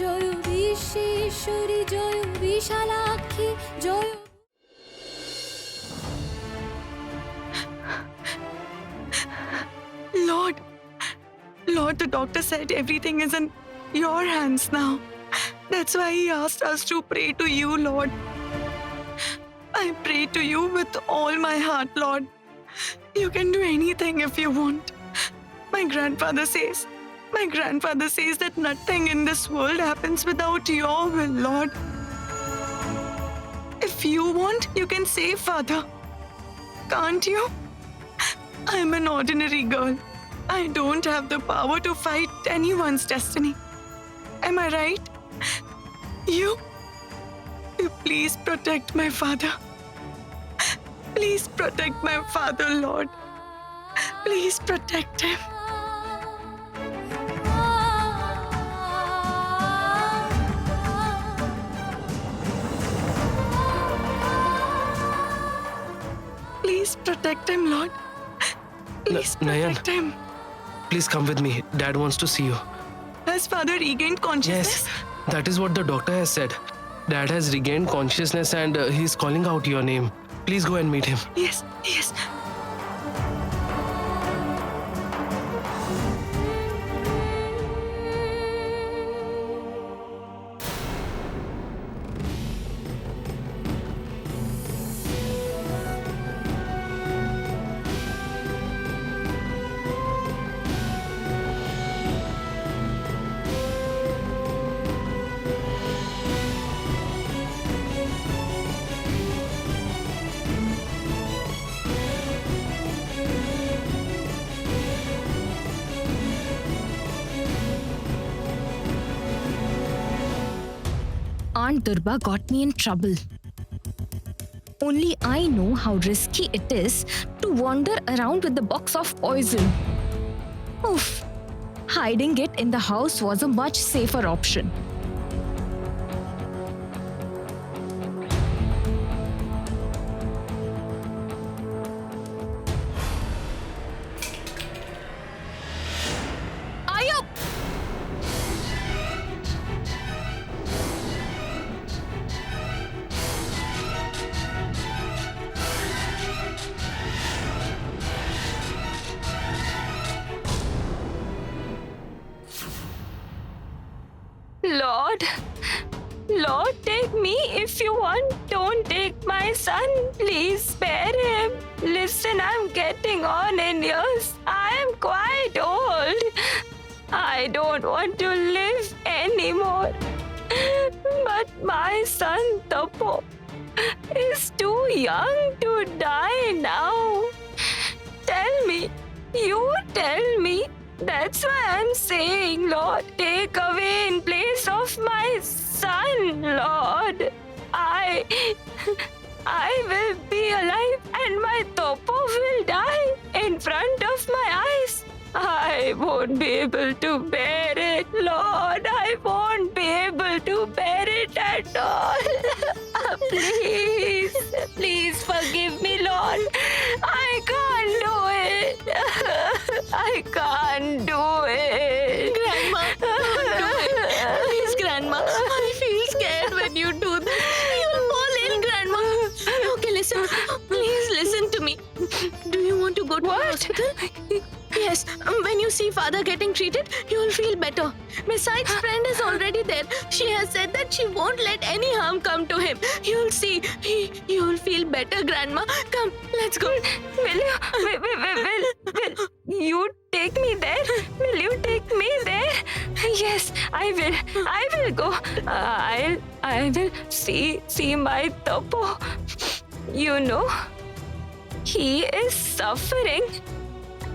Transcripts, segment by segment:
Joy Bishweshwari Joy Bishalakshi Joy. Lord, the doctor said everything is in your hands now. That's why he asked us to pray to you, Lord. I pray to you with all my heart, Lord. You can do anything if you want. My grandfather says that nothing in this world happens without your will, Lord. If you want, you can save Father. Can't you? I'm an ordinary girl. I don't have the power to fight anyone's destiny. Am I right? You please protect my father. Please protect my father, Lord. Please protect him. Please protect him, Lord. Please Nayan. protect him. Please come with me. Dad wants to see you. Has father regained consciousness? Yes, that is what the doctor has said. Dad has regained consciousness and he's calling out your name. Please go and meet him. Yes. Aunt Durba got me in trouble. Only I know how risky it is to wander around with the box of poison. Oof. Hiding it in the house was a much safer option. Ayup! Lord, take me if you want. Don't take my son. Please spare him. Listen, I'm getting on in years. I am quite old. I don't want to live anymore. But my son Tapo is too young to die now. Tell me. You tell me. That's why I'm saying, Lord, take away in place of my son, Lord. I will be alive and my Topo will die in front of my eyes. I won't be able to bear it, Lord. I won't be able to bear it at all. Please forgive me, Lord. I can't do it. I can't do it. Grandma, don't do it. Please, Grandma. I feel scared when you do this. You'll fall ill, Grandma. Okay, listen. Please listen to me. Do you want to go to the hospital? Yes, when you see Father getting treated, you will feel better. Besides, friend is already there. She has said that she won't let any harm come to him. You'll see. You'll feel better, Grandma. Come, let's go. Will you take me there? Will you take me there? Yes, I will. I will go. I will see my Tapo. You know, he is suffering.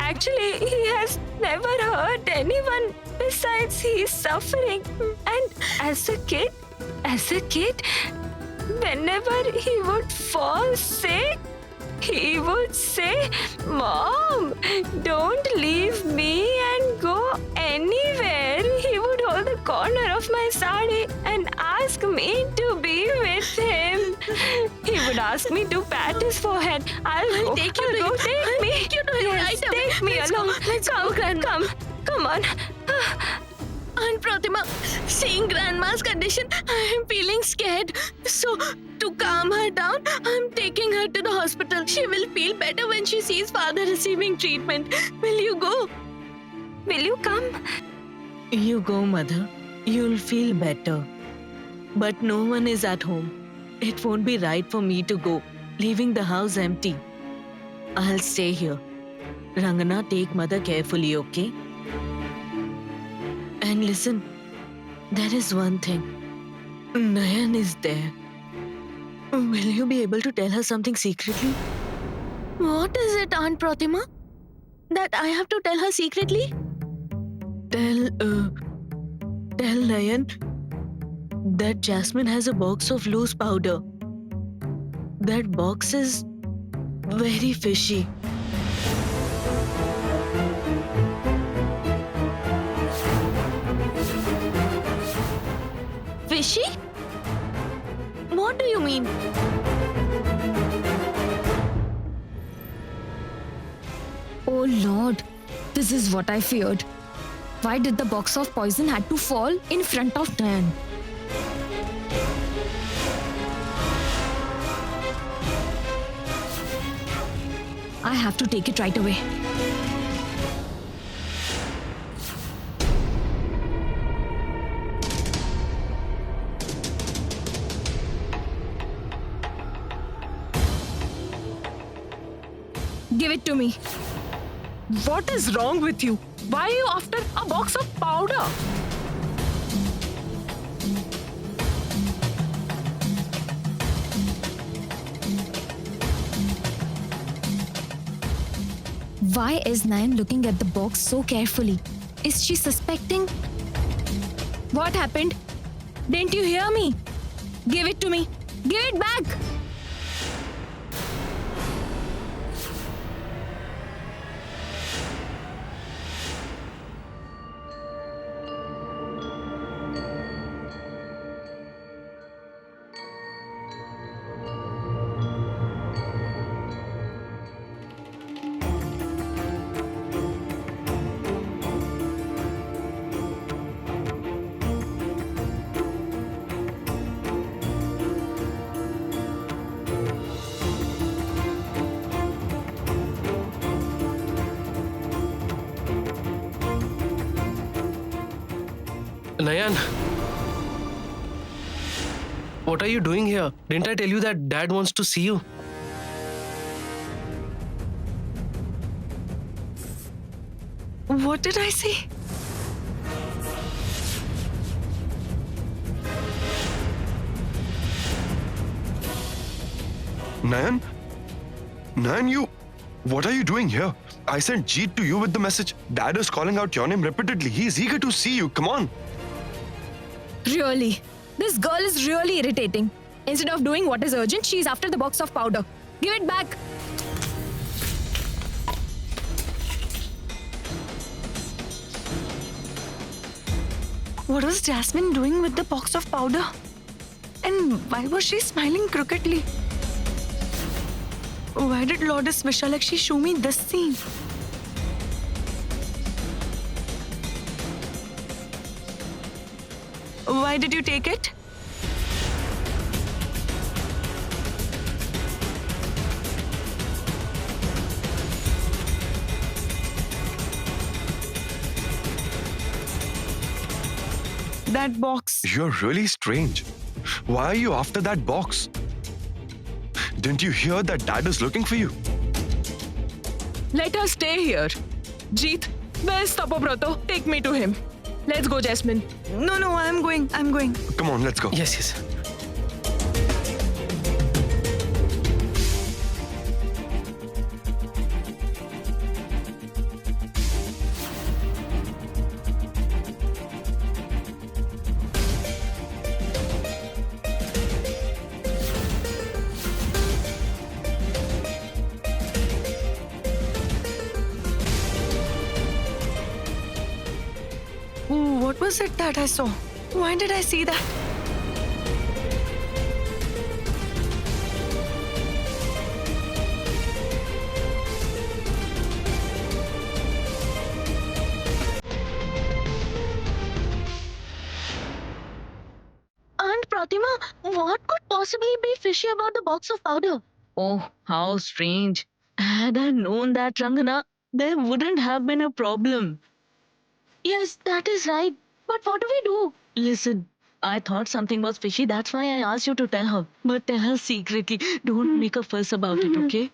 Actually, he has never hurt anyone. Besides, he is suffering. And as a kid, whenever he would fall sick, he would say, "Mom, don't leave me and go anywhere." He would hold the corner of my sari and ask me to be with him. He would ask me to pat his forehead. I'll take you to go. him. Take I'll me. take you to him right away. Take me Let's along. go. Let's go, Grandma. Come on. Aunt Pratima, seeing Grandma's condition, I am feeling scared. So, to calm her down, I'm taking her to the hospital. She will feel better when she sees father receiving treatment. Will you go? Will you come? You go, mother. You'll feel better. But no one is at home. It won't be right for me to go, leaving the house empty. I'll stay here. Rangana, take mother carefully, okay? And listen, there is one thing. Nayan is there. Will you be able to tell her something secretly? What is it, Aunt Pratima? That I have to tell her secretly? Tell Nayan that Jasmine has a box of loose powder. That box is very fishy. Fishy? What do you mean? Oh Lord, this is what I feared. Why did the box of poison had to fall in front of Nayan? I have to take it right away. Give it to me. What is wrong with you? Why are you after a box of powder? Why is Nayan looking at the box so carefully? Is she suspecting? What happened? Didn't you hear me? Give it to me. Give it back. Nayan, what are you doing here? Didn't I tell you that Dad wants to see you? What did I say? Nayan? Nayan, you... What are you doing here? I sent Jeet to you with the message. Dad is calling out your name repeatedly. He's eager to see you. Come on. Really? This girl is really irritating. Instead of doing what is urgent, she is after the box of powder. Give it back. What was Jasmine doing with the box of powder? And why was she smiling crookedly? Why did Lourdes Vishalakshi show me this scene? Why did you take it? That box. You're really strange. Why are you after that box? Didn't you hear that Dad is looking for you? Let her stay here. Jeet, where's Tapobrato? Take me to him. Let's go, Jasmine. No, I'm going. Come on, let's go. Yes, yes. What was it that I saw? Why did I see that? Pratima, what could possibly be fishy about the box of powder? Oh, how strange. Had I known that, Rangana, there wouldn't have been a problem. Yes, that is right. But what do we do? Listen, I thought something was fishy. That's why I asked you to tell her. But tell her secretly. Don't make a fuss about it, okay?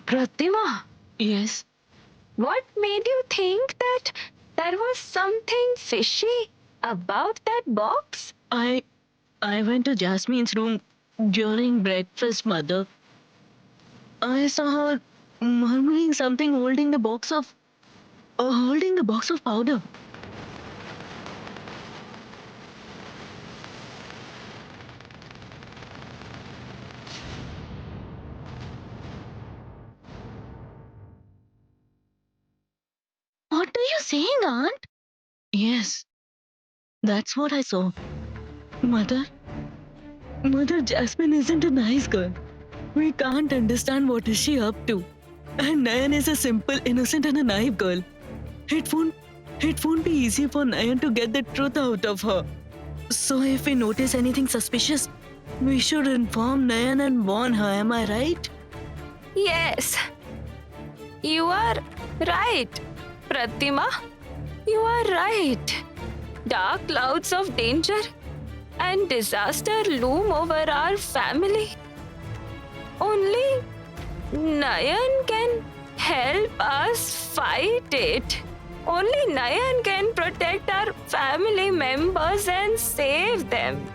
Pratima, Yes. what made you think that there was something fishy about that box? I went to Jasmine's room during breakfast, Mother. I saw her murmuring something holding the box of powder. What are you saying, Aunt? Yes, that's what I saw. Mother, Jasmine isn't a nice girl. We can't understand what is she up to. And Nayan is a simple, innocent and a naive girl. It won't be easy for Nayan to get the truth out of her. So if we notice anything suspicious, we should inform Nayan and warn her, am I right? Yes, you are right, Pratima. You are right. Dark clouds of danger and disaster loom over our family. Only Nayan can help us fight it. Only Nayan can protect our family members and save them.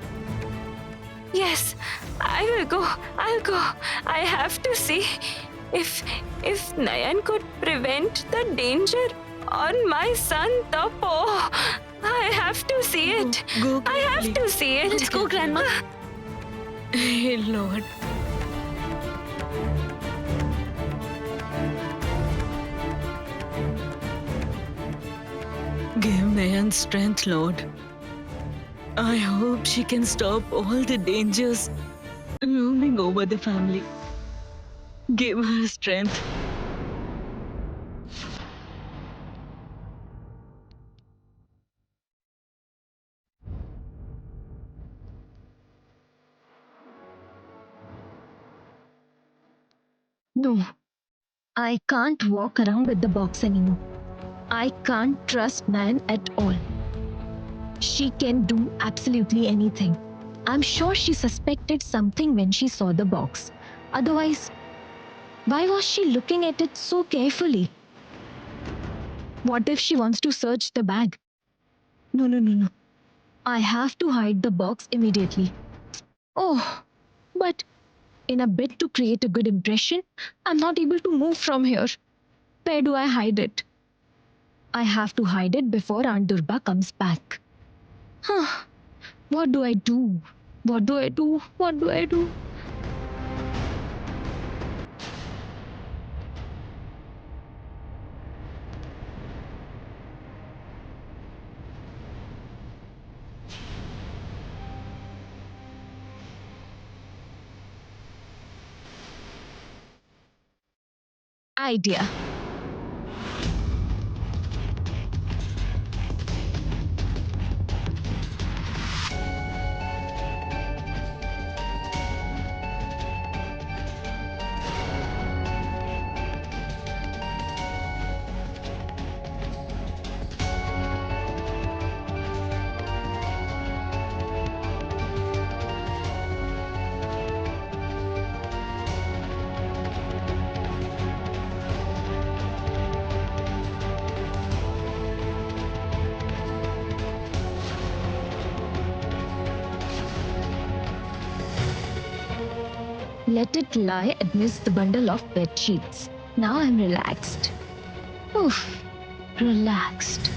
Yes, I will go. I'll go. I have to see if Nayan could prevent the danger on my son Tapo. I have to see it. Go I have quickly. to see it. Let's go, Grandma. Hey, Lord. Give Nayan strength, Lord. I hope she can stop all the dangers looming over the family. Give her strength. No, I can't walk around with the box anymore. I can't trust Nan at all. She can do absolutely anything. I'm sure she suspected something when she saw the box. Otherwise, why was she looking at it so carefully? What if she wants to search the bag? No. I have to hide the box immediately. Oh, but in a bid to create a good impression, I'm not able to move from here. Where do I hide it? I have to hide it before Aunt Durba comes back. What do I do? What do I do? What do I do? Idea. Let it lie amidst the bundle of bed sheets. Now I'm relaxed. Oof, relaxed.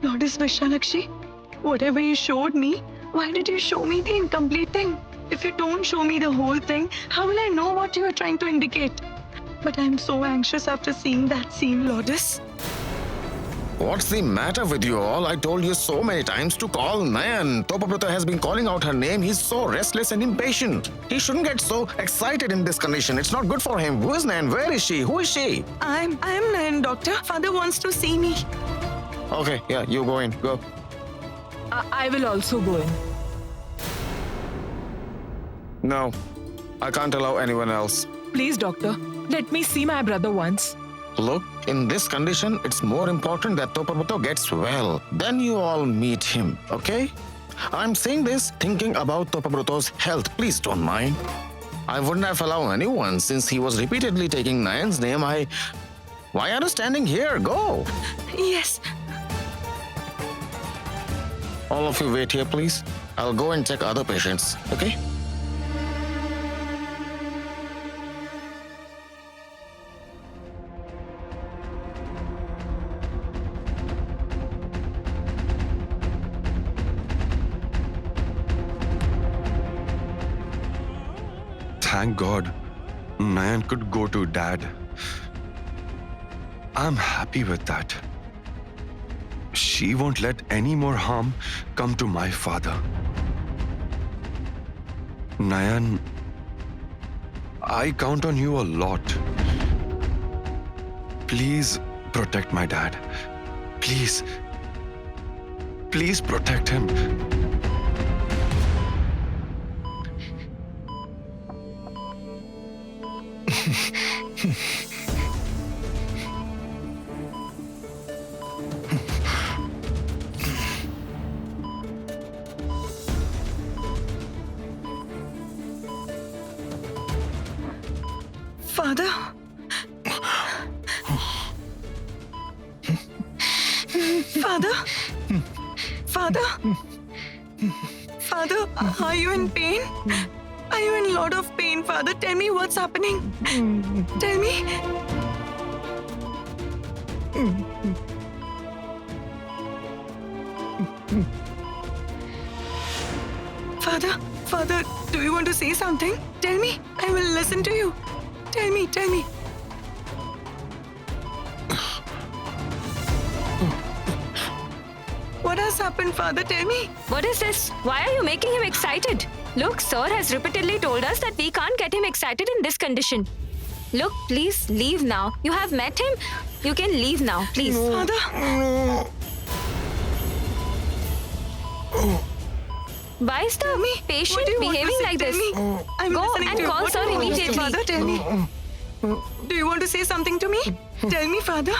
Lotus Vishalakshi, whatever you showed me, why did you show me the incomplete thing? If you don't show me the whole thing, how will I know what you are trying to indicate? But I'm so anxious after seeing that scene, Lotus. What's the matter with you all? I told you so many times to call Nayan. Topabrata has been calling out her name. He's so restless and impatient. He shouldn't get so excited in this condition. It's not good for him. Who is Nayan? Where is she? Who is she? I'm Nayan, doctor. Father wants to see me. Okay, yeah, you go in. Go. I will also go in. No, I can't allow anyone else. Please, doctor, let me see my brother once. Look, in this condition, it's more important that Topabrata gets well. Then you all meet him, okay? I'm saying this thinking about Topabrata's health. Please don't mind. I wouldn't have allowed anyone since he was repeatedly taking Nayan's name. Why are you standing here? Go. Yes. All of you wait here, please. I'll go and check other patients, okay? Thank God, Nayan could go to Dad. I'm happy with that. She won't let any more harm come to my father. Nayan, I count on you a lot. Please protect my dad. Please. Please protect him. Father? Father? Father? Father, are you in pain? Are you in a lot of pain, Father? Tell me what's happening. Tell me. Father, do you want to say something? Tell me. I will listen to you. Tell me. What has happened, Father? Tell me. What is this? Why are you making him excited? Look, sir has repeatedly told us that we can't get him excited in this condition. Look, please leave now. You have met him. You can leave now, please. Father. Why is the patient What do you want to behaving say? like Tell this? me. I'm Go listening and to you. call What sir do you want to say, immediately. Father, tell me. Do you want to say something to me? Tell me, Father.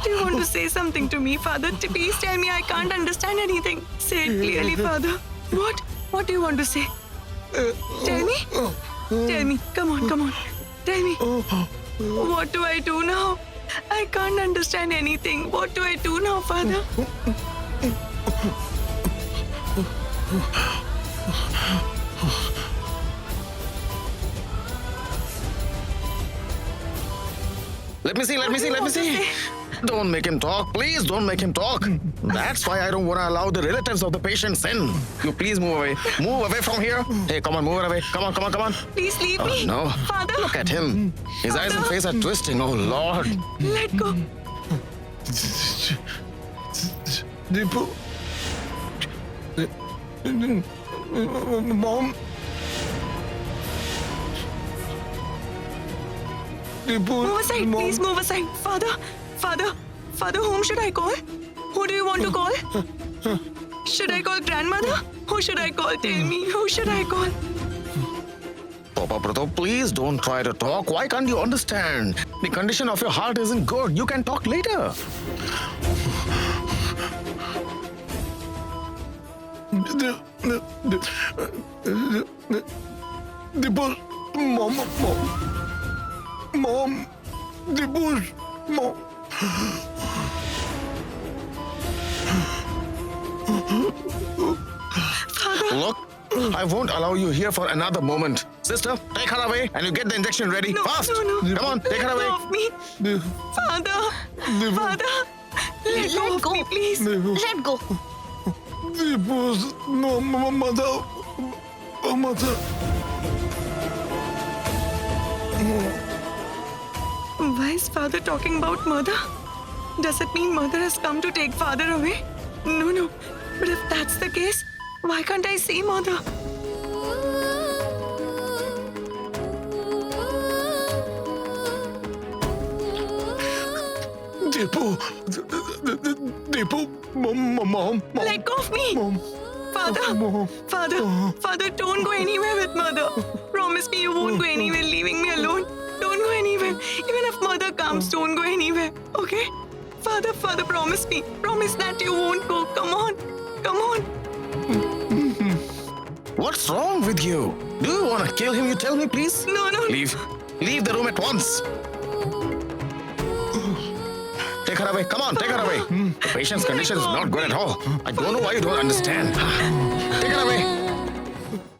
Do you want to say something to me, Father? Please tell me. I can't understand anything. Say it clearly, Father. What do you want to say? Tell me. Tell me. Come on. Tell me. What do I do now? I can't understand anything. What do I do now, Father? Let me see. Don't make him talk. Please don't make him talk. That's why I don't want to allow the relatives of the patients in. You please move away. Move away from here. Hey, come on, move away. Come on. Please leave Oh, me. no. Father. Look at him. His eyes and face are twisting. Oh, Lord. Let go. Deepu. Mom. Deepu. Move aside. Mom. Please move aside. Father, whom should I call? Who do you want to call? Should I call grandmother? Who should I call? Tell me. Who should I call? Topabrata, please don't try to talk. Why can't you understand? The condition of your heart isn't good. You can talk later. Deepu. Mom. Deepu. Mom. Look, I won't allow you here for another moment. Sister, take her away and you get the injection ready. No, Fast. no. Come on, take her Let go away. of me. Father. Let go of me, please. Let go. Deepu's mother. Mother. Why is father talking about mother? Does it mean mother has come to take father away? No. But if that's the case, why can't I see mother? Deepu, mom. Let go of me! Mom. Father, don't go anywhere with mother. Promise me you won't go anywhere leaving me alone. Don't go anywhere. Even if mother comes, don't go anywhere. Okay? Father, promise me. Promise that you won't go. Come on. What's wrong with you? Do you want to kill him? You tell me, please. No. Leave the room at once. Take her away. Come on, take her away. The patient's condition is not good at all. I don't know why you don't understand. Take her away.